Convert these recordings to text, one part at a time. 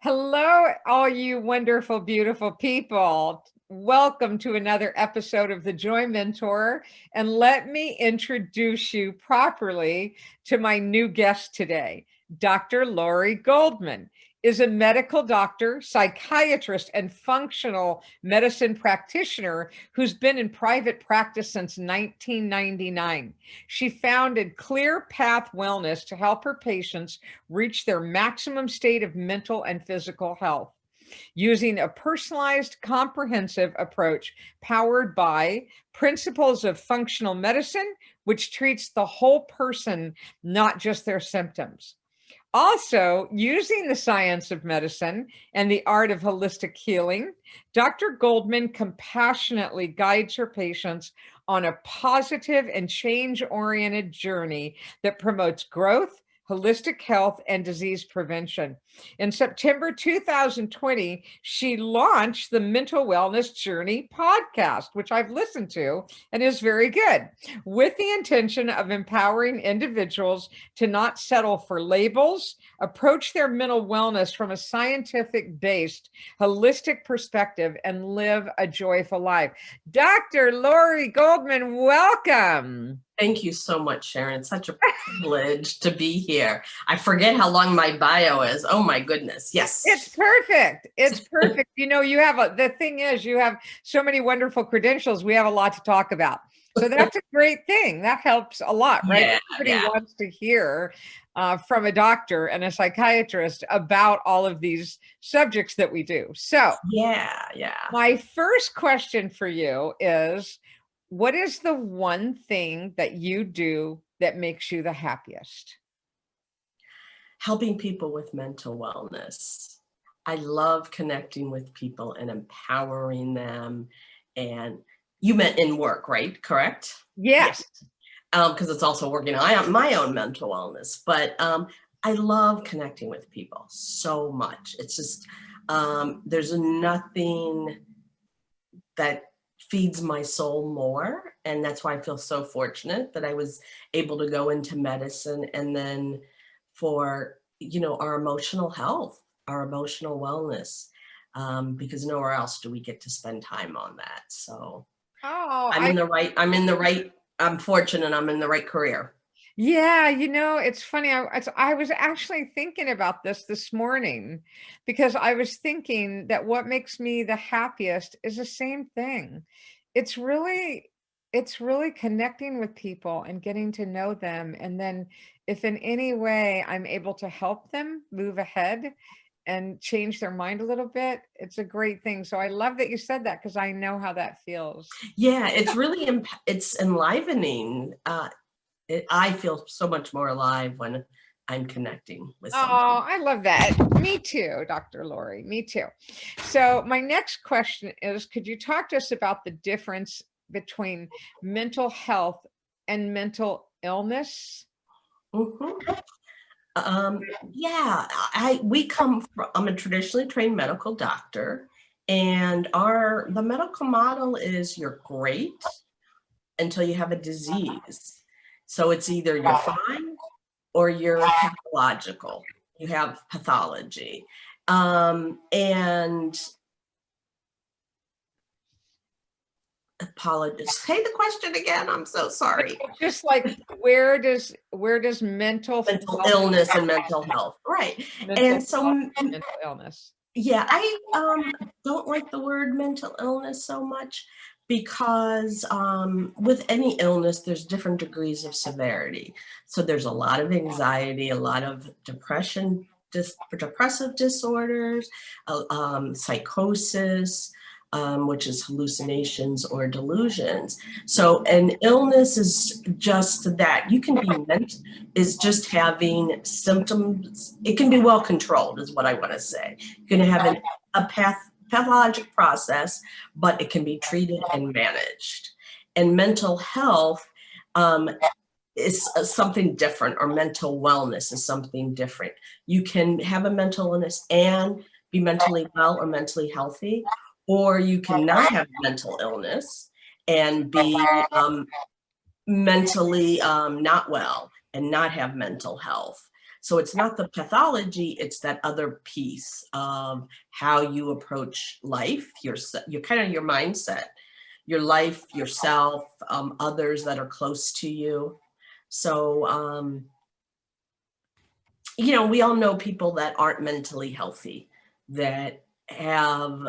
Hello, all you wonderful, beautiful people. Welcome to another episode of The Joy Mentor. And let me introduce you properly to my new guest today. Dr. Laurie Goldman is a medical doctor, psychiatrist, and functional medicine practitioner who's been in private practice since 1999. She founded Clear Path Wellness to help her patients reach their maximum state of mental and physical health using a personalized, comprehensive approach powered by principles of functional medicine, which treats the whole person, not just their symptoms. Also, using the science of medicine and the art of holistic healing, Dr. Goldman compassionately guides her patients on a positive and change-oriented journey that promotes growth, holistic health, and disease prevention. In September 2020, she launched the Mental Wellness Journey podcast, which I've listened to and is very good, with the intention of empowering individuals to not settle for labels, approach their mental wellness from a scientific-based, holistic perspective, and live a joyful life. Dr. Laurie Goldman, welcome. Thank you so much, Sharon. It's such a privilege to be here. I forget how long my bio is. Oh my goodness. Yes. It's perfect. It's perfect. You know, the thing is, you have so many wonderful credentials. We have a lot to talk about. So that's a great thing. That helps a lot, right? Yeah, Everybody wants to hear from a doctor and a psychiatrist about all of these subjects that we do. So my first question for you is, what is the one thing that you do that makes you the happiest? Helping people with mental wellness. I love connecting with people and empowering them. And you meant in work, right? Correct? Yes. Because it's also working on my own mental wellness. But I love connecting with people so much. It's just, there's nothing that feeds my soul more. And that's why I feel so fortunate that I was able to go into medicine and then for, our emotional health, our emotional wellness, because nowhere else do we get to spend time on that. So I'm fortunate I'm in the right career. Yeah, it's funny. I was actually thinking about this morning because I was thinking that what makes me the happiest is the same thing. It's really connecting with people and getting to know them. And then if in any way I'm able to help them move ahead and change their mind a little bit, it's a great thing. So I love that you said that because I know how that feels. Yeah, it's really, it's enlivening. I feel so much more alive when I'm connecting with someone. Oh, I love that. Me too, Dr. Laurie, me too. So my next question is, could you talk to us about the difference between mental health and mental illness? Mm-hmm. I'm a traditionally trained medical doctor, and the medical model is you're great until you have a disease. So it's either you're fine or you're pathological. You have pathology. And apologies. Say the question again. I'm so sorry. Just like where does mental illness and mental health, right? Mental illness. Yeah, I don't like the word mental illness so much because with any illness, there's different degrees of severity. So there's a lot of anxiety, a lot of depression, depressive disorders, psychosis, which is hallucinations or delusions. So an illness is just that. You can be is just having symptoms. It can be well controlled is what I want to say. You're going to have a pathologic process, but it can be treated and managed. And mental health is something different, or mental wellness is something different. You can have a mental illness and be mentally well or mentally healthy, or you cannot have mental illness and be mentally not well and not have mental health. So it's not the pathology, it's that other piece of how you approach life, your kind of your mindset, your life, yourself, others that are close to you. So, we all know people that aren't mentally healthy, that have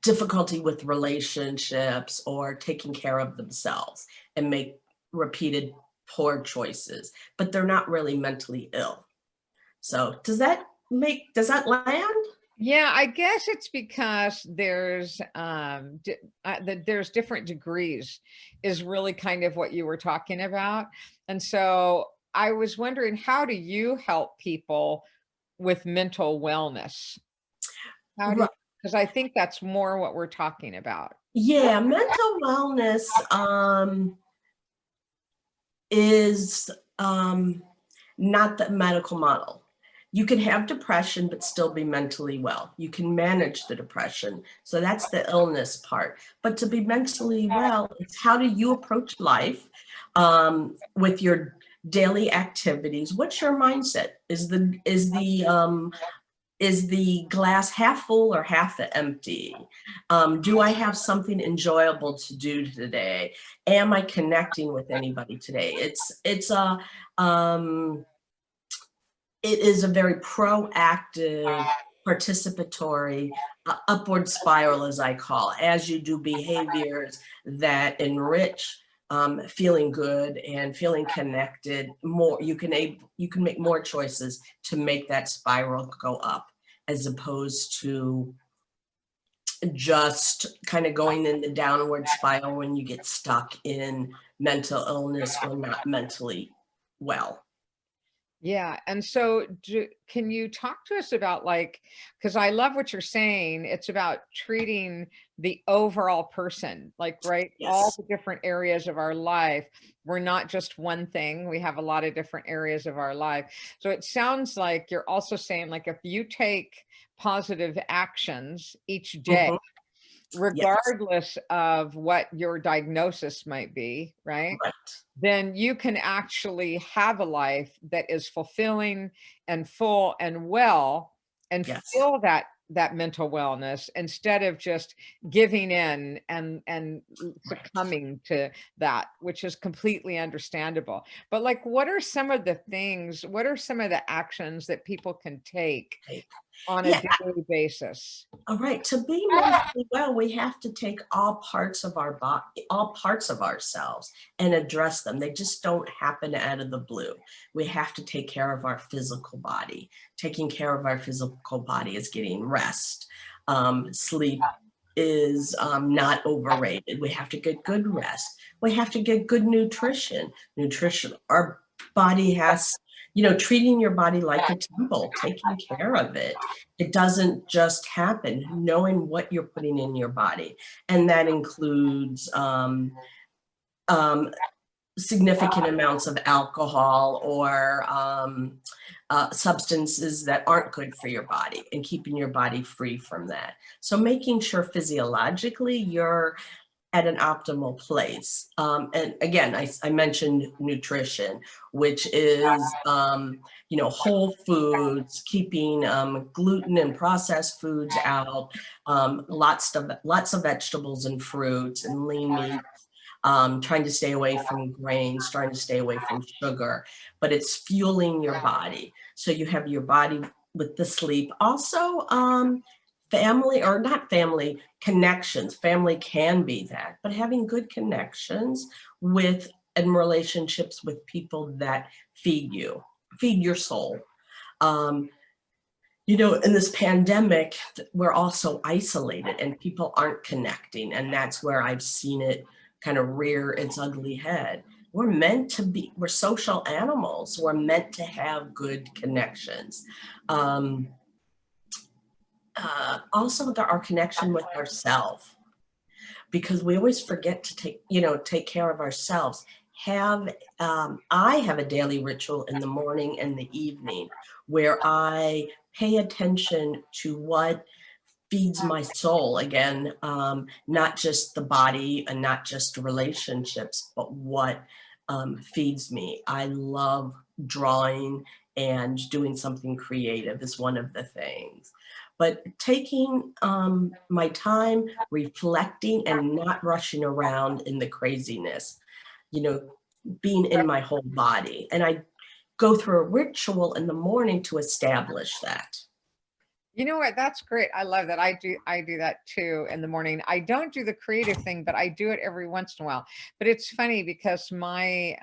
difficulty with relationships or taking care of themselves and make repeated poor choices, but they're not really mentally ill. So does that land? Yeah, I guess it's because there's different degrees is really kind of what you were talking about. And so I was wondering, how do you help people with mental wellness? How do you, Ri- because I think that's more what we're talking about. Yeah, mental wellness is not the medical model. You can have depression but still be mentally well. You can manage the depression. So that's the illness part. But to be mentally well, it's how do you approach life with your daily activities? What's your mindset? Is the glass half full or half empty? Do I have something enjoyable to do today? Am I connecting with anybody today? It is a very proactive, participatory, upward spiral, as I call, as you do behaviors that enrich feeling good and feeling connected. More, you can make more choices to make that spiral go up, as opposed to just kind of going in the downward spiral when you get stuck in mental illness or not mentally well. Yeah. And so can you talk to us about like, because I love what you're saying. It's about treating the overall person, like, right? All Yes. the different areas of our life. We're not just one thing. We have a lot of different areas of our life. So it sounds like you're also saying, like, if you take positive actions each day, Mhm. Yes. regardless of what your diagnosis might be, right? Right. Then you can actually have a life that is fulfilling and full and well and Yes. feel that mental wellness instead of just giving in and Right. succumbing to that, which is completely understandable. But like, what are some of the actions that people can take Okay. on a Yeah. daily basis? All right. To be mentally well, we have to take all parts of our body, all parts of ourselves, and address them. They just don't happen out of the blue. We have to take care of our physical body. Taking care of our physical body is getting rest. Sleep is not overrated. We have to get good rest. We have to get good nutrition. Our body has, treating your body like a temple, taking care of it. It doesn't just happen. Knowing what you're putting in your body, and that includes um, significant amounts of alcohol or substances that aren't good for your body, and keeping your body free from that. So making sure physiologically you're at an optimal place. And again, I mentioned nutrition, which is, whole foods, keeping gluten and processed foods out, lots of vegetables and fruits and lean meat, trying to stay away from grains, trying to stay away from sugar, but it's fueling your body. So you have your body with the sleep. Also, family, or not family, connections. Family can be that, but having good connections with and relationships with people that feed you, feed your soul. Um, in this pandemic, we're also isolated and people aren't connecting. And that's where I've seen it kind of rear its ugly head. We're social animals. We're meant to have good connections. Um, Also, our connection with ourselves, because we always forget to take care of ourselves. I have a daily ritual in the morning and the evening where I pay attention to what feeds my soul. Again, not just the body and not just relationships, but what feeds me. I love drawing and doing something creative is one of the things. But taking my time, reflecting, and not rushing around in the craziness, you know, being in my whole body. And I go through a ritual in the morning to establish that. You know what? That's great. I love that. I do that too in the morning. I don't do the creative thing, but I do it every once in a while. But it's funny because my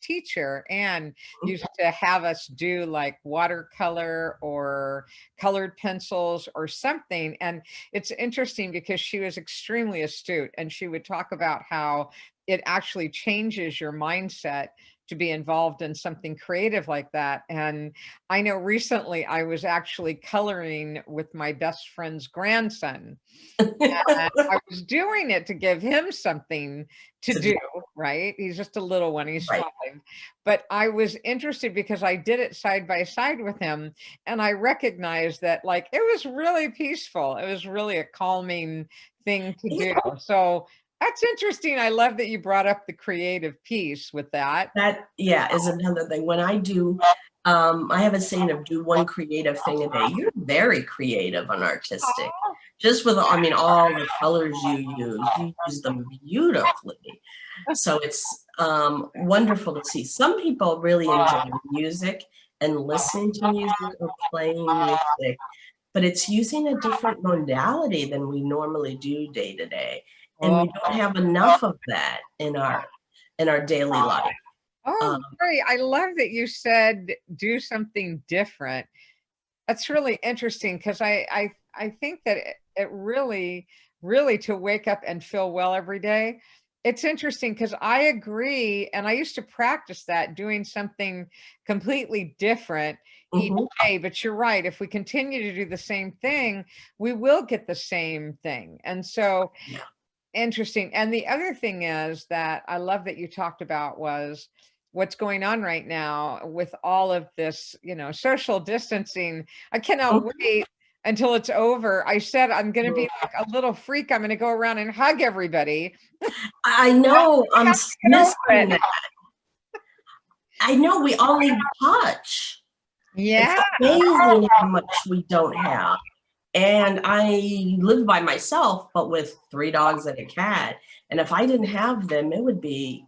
teacher, Anne, used to have us do like watercolor or colored pencils or something. And it's interesting because she was extremely astute, and she would talk about how it actually changes your mindset to be involved in something creative like that. And I know recently I was actually coloring with my best friend's grandson. And I was doing it to give him something to To do, do, right? He's just a little one, he's right. 5. But I was interested because I did it side by side with him, and I recognized that, like, it was really peaceful. It was really a calming thing to Yeah, do. So that's interesting. I love that you brought up the creative piece with that. that, yeah, is another thing. When I do, I have a saying of do one creative thing a day. You're very creative and artistic. Just with, I mean, all the colors you use them beautifully. So it's wonderful to see. Some people really enjoy music and listening to music or playing music, but it's using a different modality than we normally do day to day. And Oh, we don't have enough of that in our daily life. oh, Um, great. I love that you said do something different. That's really interesting because I think that it really, really, to wake up and feel well every day. It's interesting because I agree, and I used to practice that, doing something completely different each mhm, day. But you're right. If we continue to do the same thing, we will get the same thing. And so yeah. interesting. And the other thing is that I love that you talked about was what's going on right now with all of this, social distancing. I cannot Mhm. wait until it's over. I said I'm going to be like a little freak. I'm going to go around and hug everybody. I know, I'm Get over missing it. that. I know we all need touch. It's Yeah. amazing how much we don't have. And I live by myself, but with 3 dogs and a cat. And if I didn't have them, it would be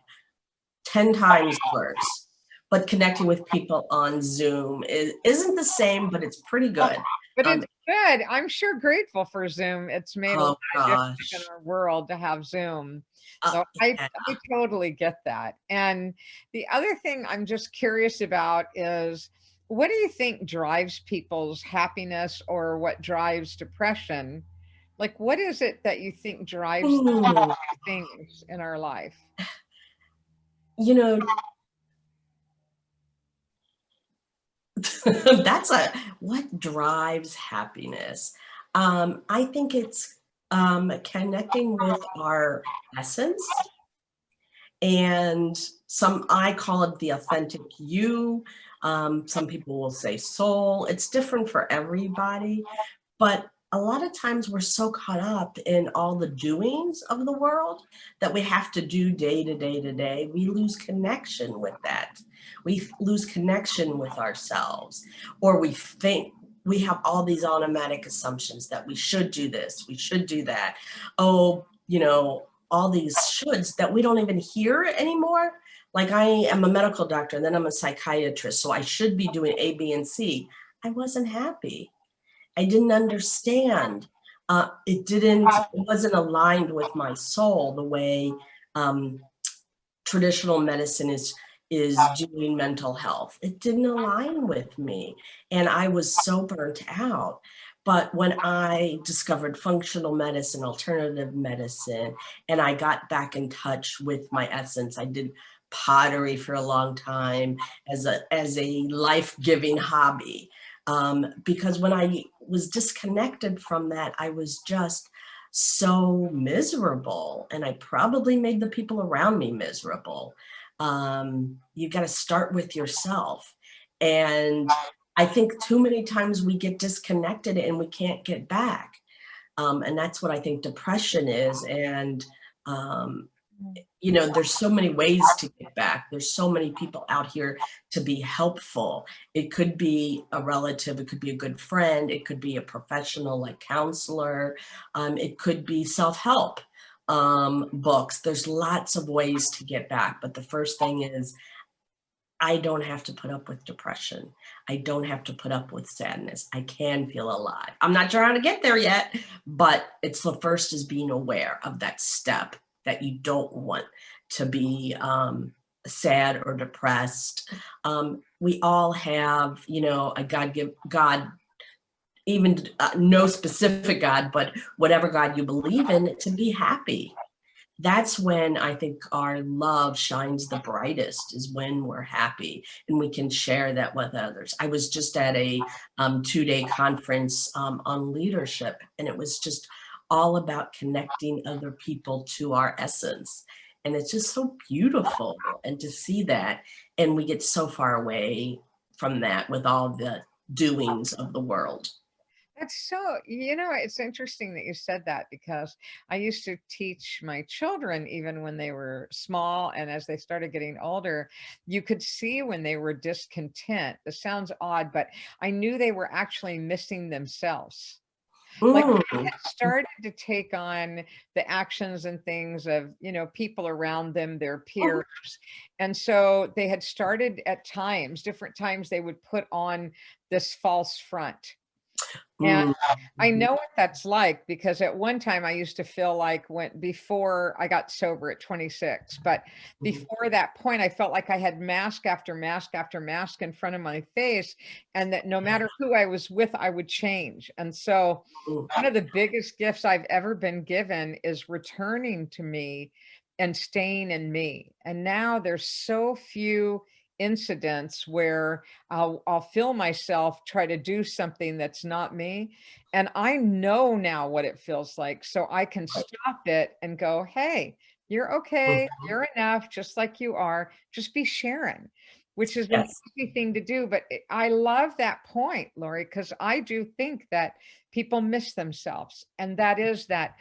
10 times worse. But connecting with people on Zoom isn't the same, but it's pretty good. But Um, it's good. I'm sure grateful for Zoom. It's made a lot oh of difference in gosh. our world to have Zoom. Uh, So I, yeah. I totally get that. And the other thing I'm just curious about is, what do you think drives people's happiness or what drives depression? Like, what is it that you think drives Hmm. things in our life? You know, that's what drives happiness. I think it's connecting with our essence, and I call it the authentic you. Some people will say soul. It's different for everybody, but a lot of times we're so caught up in all the doings of the world that we have to do day to day to day. We lose connection with that. We lose connection with ourselves, or we think we have all these automatic assumptions that we should do this, we should do that. Oh, all these shoulds that we don't even hear anymore. Like, I am a medical doctor and then I'm a psychiatrist, so I should be doing A, B, and C. I wasn't happy. I didn't understand. It wasn't aligned with my soul the way um, traditional medicine is doing mental health. It didn't align with me, and I was so burnt out. But when I discovered functional medicine, alternative medicine, and I got back in touch with my essence, I did pottery for a long time as a life-giving hobby. Because when I was disconnected from that, I was just so miserable, and I probably made the people around me miserable. You got to start with yourself. And I think too many times we get disconnected and we can't get back. And that's what I think depression is. And there's so many ways to get back. There's so many people out here to be helpful. It could be a relative, it could be a good friend, it could be a professional like counselor, it could be self-help books. There's lots of ways to get back. But the first thing is, I don't have to put up with depression. I don't have to put up with sadness. I can feel alive. I'm not sure how to get there yet, but it's the first is being aware of that step that you don't want to be sad or depressed. We all have, a God, even no specific God, but whatever God you believe in, to be happy. That's when I think our love shines the brightest, is when we're happy and we can share that with others. I was just at a 2-day conference on leadership, and it was just all about connecting other people to our essence. And it's just so beautiful, and to see that. And we get so far away from that with all the doings of the world. That's so, it's interesting that you said that, because I used to teach my children even when they were small. And as they started getting older, you could see when they were discontent. This sounds odd, but I knew they were actually missing themselves. Like, they Mm, had started to take on the actions and things of, people around them, their mhm, peers. And so they had started at times, different times, they would put on this false front. And mm, I mhm, know what that's like, because at one time I used to feel like, before I got sober at 26, but mhm, before that point, I felt like I had mask after mask after mask in front of my face, and that no yeah, matter who I was with, I would change. And so mm, one of the biggest gifts I've ever been given is returning to me and staying in me. And now there's so few incidents where I'll feel myself try to do something that's not me. And I know now what it feels like. So I can right, stop it and go, hey, you're okay. mhm, You're enough, just like you are. Just be Sharon, which is an yes, easy thing to do. But I love that point, Lori, because I do think that people miss themselves. And that is that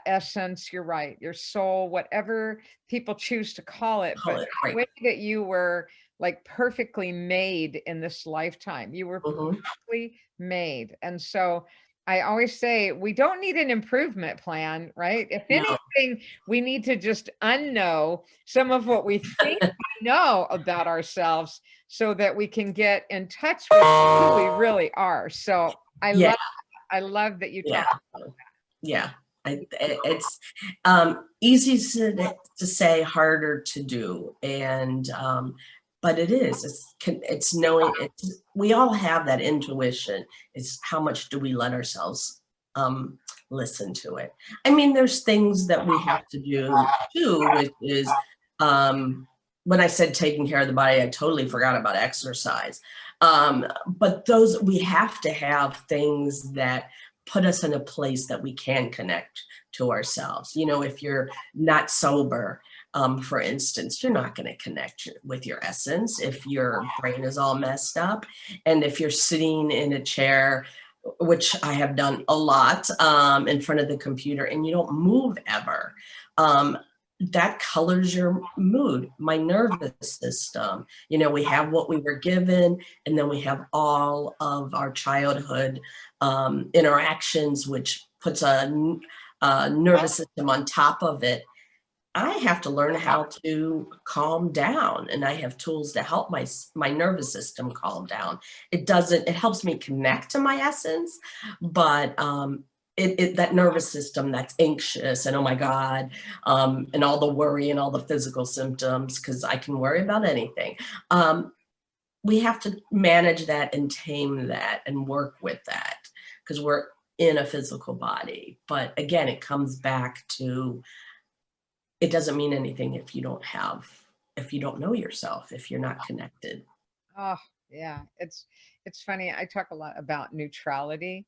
essence, you're right, your soul, whatever people choose to call it. call But it the right. way that you were like perfectly made in this lifetime. You were Mhm. perfectly made. And so I always say we don't need an improvement plan, right? If No, anything, we need to just unknow some of what we think we know about ourselves, so that we can get in touch with who we really are. So yeah, I love that you yeah, talk. yeah. It's easy to say, harder to do, and but it is. It's knowing. It's we all have that intuition. It's how much do we let ourselves um, listen to it. I mean, there's things that we have to do too, which is um, when I said taking care of the body, I totally forgot about exercise. But those we have to have things that put us in a place that we can connect to ourselves. If you're not sober, for instance, you're not going to connect with your essence if your brain is all messed up. And if you're sitting in a chair, which I have done a lot, in front of the computer, and you don't move ever, um, that colors your mood. My nervous system, we have what we were given, and then we have all of our childhood interactions, which puts a nervous system on top of it. I have to learn how to calm down, and I have tools to help my nervous system calm down. It helps me connect to my essence, but that nervous system that's anxious and oh my God, and all the worry and all the physical symptoms, because I can worry about anything. Um, we have to manage that and tame that and work with that, because we're in a physical body. But again, it comes back to, it doesn't mean anything if you don't know yourself, if you're not connected. Oh, yeah. It's funny. I talk a lot about neutrality,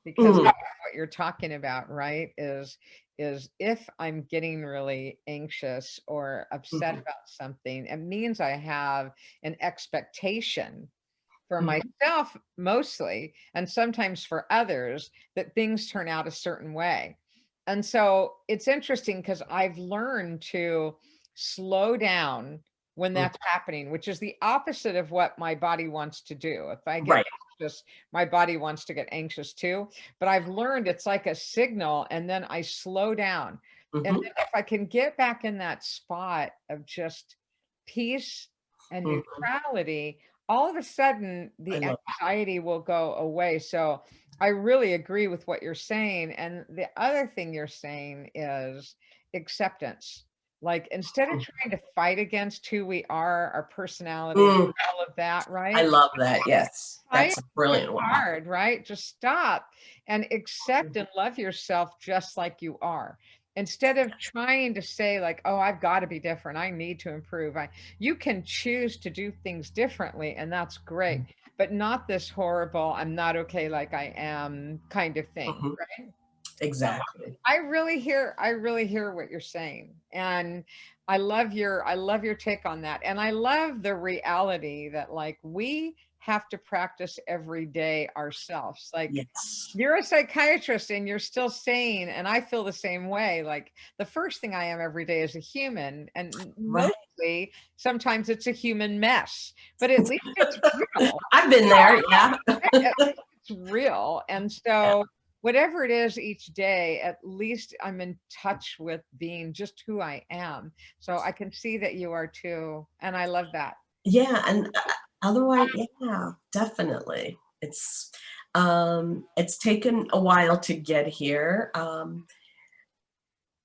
because Mm, what you're talking about, right, is if I'm getting really anxious or upset mhm, about something, it means I have an expectation for mhm, myself mostly, and sometimes for others, that things turn out a certain way. And so it's interesting because I've learned to slow down when Mm, that's happening, which is the opposite of what my body wants to do. If I get right. anxious, my body wants to get anxious too. But I've learned it's like a signal, and then I slow down. And Mhm, then if I can get back in that spot of just peace and mhm. neutrality, all of a sudden I the love anxiety will go away. So I really agree with what you're saying. And the other thing you're saying is acceptance. Like instead of mm, trying to fight against who we are, our personalities, mm, all of that, I right? love that, yes. Fight That's a so brilliant one. hard, right? Just stop and accept and love yourself just like you are. Instead of trying to say like, "Oh, I've got to be different. I need to improve." You can choose to do things differently, and that's great, but not this horrible, "I'm not okay like I am" kind of thing, Mhm, right? So exactly. I really hear what you're saying. And I love your take on that. And I love the reality that like we have to practice every day ourselves. Like Yes. you're a psychiatrist and you're still sane, and I feel the same way. Like the first thing I am every day is a human, and Right. mostly sometimes it's a human mess, but at least it's real. I've been there, yeah. At least it's real. And Yeah. so whatever it is each day, at least I'm in touch with being just who I am. So I can see that you are too. And I love that. Yeah, and, otherwise, yeah, definitely. It's taken a while to get here,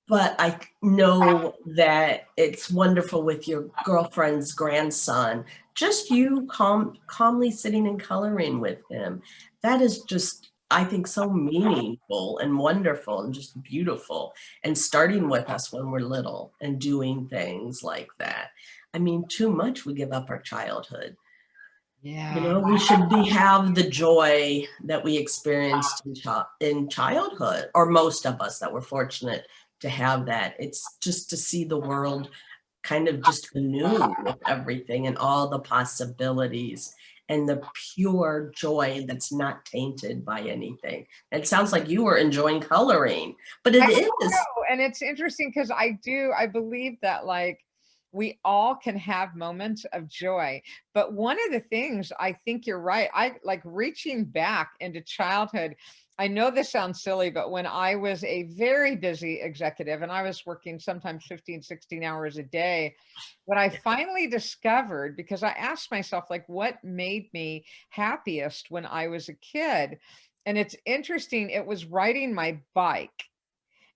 but I know that it's wonderful with your girlfriend's grandson. Just you calmly sitting and coloring with him. That is just, I think, so meaningful and wonderful and just beautiful. And starting with us when we're little and doing things like that. I mean, too much we give up our childhood. You Yeah. know, we should have the joy that we experienced in childhood, or most of us that were fortunate to have that. It's just to see the world kind of just anew with everything and all the possibilities and the pure joy that's not tainted by anything. It sounds like you were enjoying coloring, but I it is. know. And it's interesting because I believe that like we all can have moments of joy. But one of the things I think you're right, I like reaching back into childhood. I know this sounds silly, but when I was a very busy executive and I was working sometimes 15, 16 hours a day, what I finally discovered, because I asked myself, like, what made me happiest when I was a kid? And it's interesting, it was riding my bike.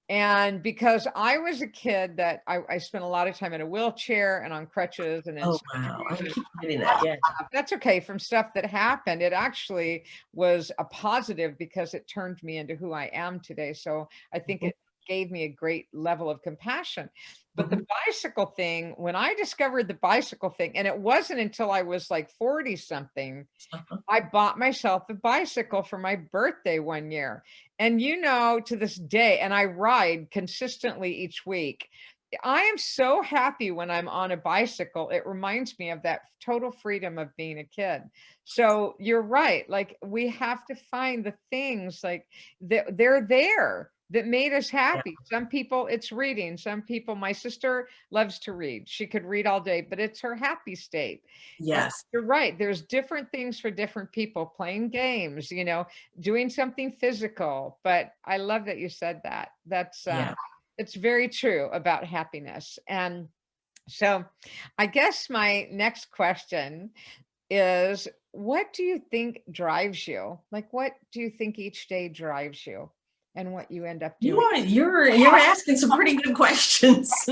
And because I was a kid that I spent a lot of time in a wheelchair and on crutches and in Oh, wow. I surgeries and keep getting that. all Yeah. stuff. That's okay from stuff that happened. It actually was a positive because it turned me into who I am today. So I think Mhm, it gave me a great level of compassion. But the mhm. bicycle thing, when I discovered the bicycle thing, and it wasn't until I was like 40 something, Uh-huh. I bought myself a bicycle for my birthday one year. And to this day, and I ride consistently each week. I am so happy when I'm on a bicycle. It reminds me of that total freedom of being a kid. So you're right. Like we have to find the things like that they're there that made us Yeah. happy. Some people it's reading. Some people, my sister loves to read. She could read all day, but it's her happy state. And Yes. you're right. There's different things for different people, playing games, doing something physical. But I love that you said that. Yeah. It's very true about happiness. And so I guess my next question is, what do you think drives you? Like, what do you think each day drives you and what you end up doing? You're asking some pretty good questions.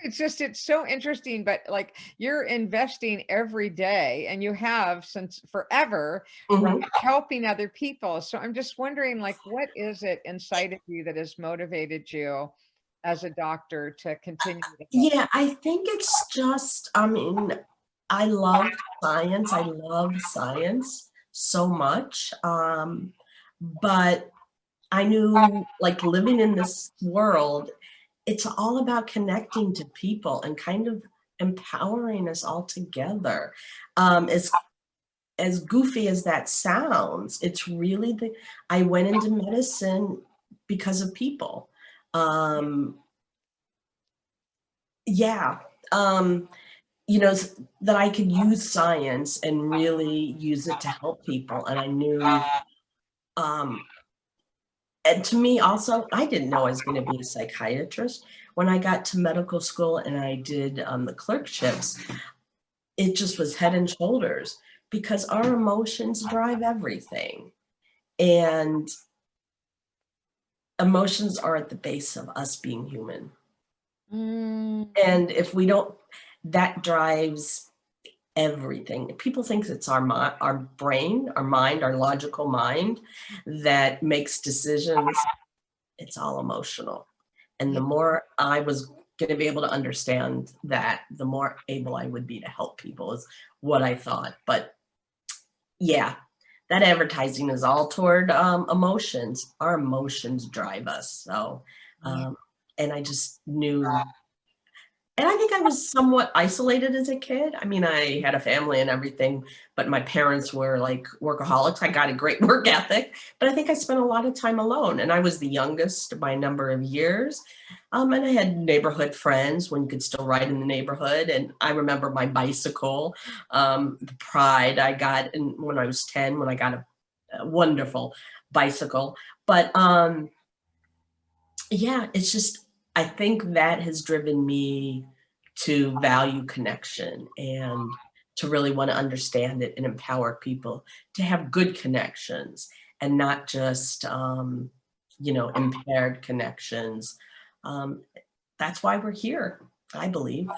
Because it's so interesting, but like you're investing every day and you have since forever, right, Mhm. helping other people. So I'm just wondering, like, what is it inside of you that has motivated you as a doctor to continue to help? Yeah, I think it's just, I mean, I love science so much, but I knew, like, living in this world, it's all about connecting to people and kind of empowering us all together. As goofy as that sounds, it's really I went into medicine because of people. Yeah. That I could use science and really use it to help people. And I knew, and to me also, I didn't know I was going to be a psychiatrist. When I got to medical school and I did the clerkships, it just was head and shoulders, because our emotions drive everything. And emotions are at the base of us being human. And if we don't, that drives everything. People think it's our brain, our mind, our logical mind that makes decisions. It's all emotional. And the more I was going to be able to understand that, the more able I would be to help people, is what I thought. But yeah, that advertising is all toward emotions. Our emotions drive us. So, and I just knew. And I think I was somewhat isolated as a kid. I mean, I had a family and everything, but my parents were like workaholics. I got a great work ethic, but I think I spent a lot of time alone. And I was the youngest by a number of years. And I had neighborhood friends when you could still ride in the neighborhood. And I remember my bicycle, the pride I got when I was 10, when I got a wonderful bicycle. But yeah, it's just, I think that has driven me to value connection and to really want to understand it and empower people to have good connections and not just, impaired connections. That's why we're here, I believe.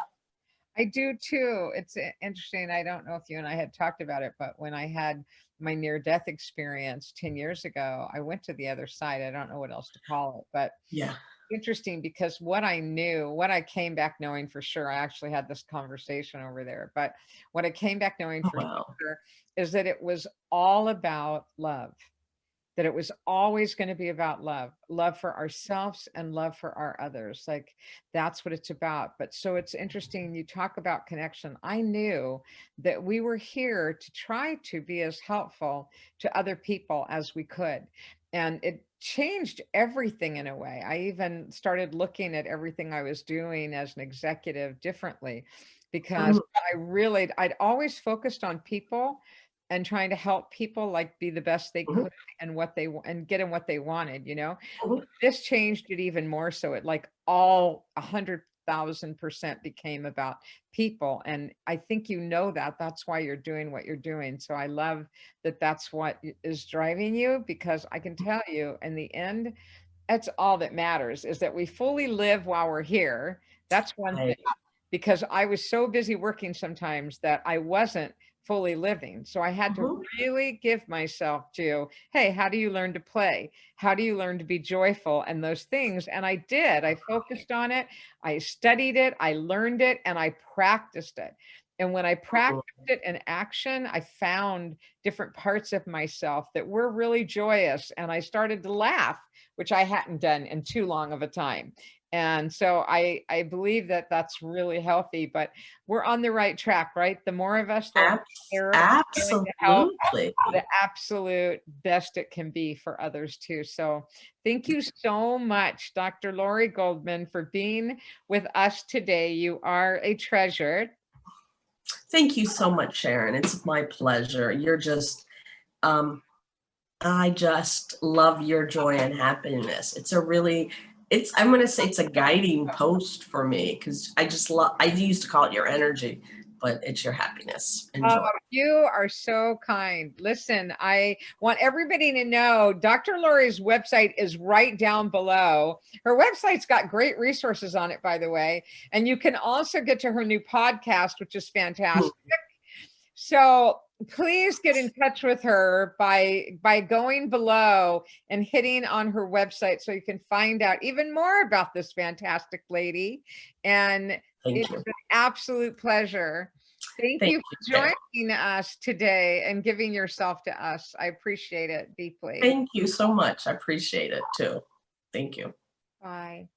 I do too. It's interesting. I don't know if you and I had talked about it, but when I had my near-death experience 10 years ago, I went to the other side. I don't know what else to call it, but Yeah. interesting, because what I knew, what I came back knowing for sure, I actually had this conversation over there, but what I came back knowing Oh, for wow. sure is that it was all about love, that it was always going to be about love, love for ourselves and love for our others. Like, that's what it's about. But so it's interesting. You talk about connection. I knew that we were here to try to be as helpful to other people as we could. And it changed everything in a way. I even started looking at everything I was doing as an executive differently, because I'd always focused on people and trying to help people like be the best they Mhm, could and what they and get them what they wanted, you know. mhm. This changed it even more, so it like all 100,000% became about people. And I think you know that that's why you're doing what you're doing. So I love that that's what is driving you, because I can tell you in the end, that's all that matters, is that we fully live while we're here. That's one thing, Right. because I was so busy working sometimes that I wasn't fully living. So I had to Mhm, really give myself to, hey, how do you learn to play? How do you learn to be joyful? And those things. And I did. I focused on it. I studied it. I learned it, and I practiced it. And when I mhm. practiced it in action, I found different parts of myself that were really joyous. And I started to laugh, which I hadn't done in too long of a time. And so I believe that that's really healthy, but we're on the right track, right? The more of us that are here willing to help, Absolutely. the absolute best it can be for others too. So thank you so much, Dr. Laurie Goldman, for being with us today. You are a treasure. Thank you so much, Sharon. It's my pleasure. You're just, um, I just love your joy and happiness. I'm going to say it's a guiding post for me, because I used to call it your energy, but it's your happiness and Oh, joy. you are so kind. Listen, I want everybody to know Dr. Laurie's website is right down below. Her website's got great resources on it, by the way. And you can also get to her new podcast, which is fantastic. So please get in touch with her by going below and hitting on her website, so you can find out even more about this fantastic lady. And Thank it's you. an absolute pleasure. Thank Thank you you, for Sharon. joining us today and giving yourself to us. I appreciate it deeply. Thank you so much. I appreciate it too. Thank you. Bye.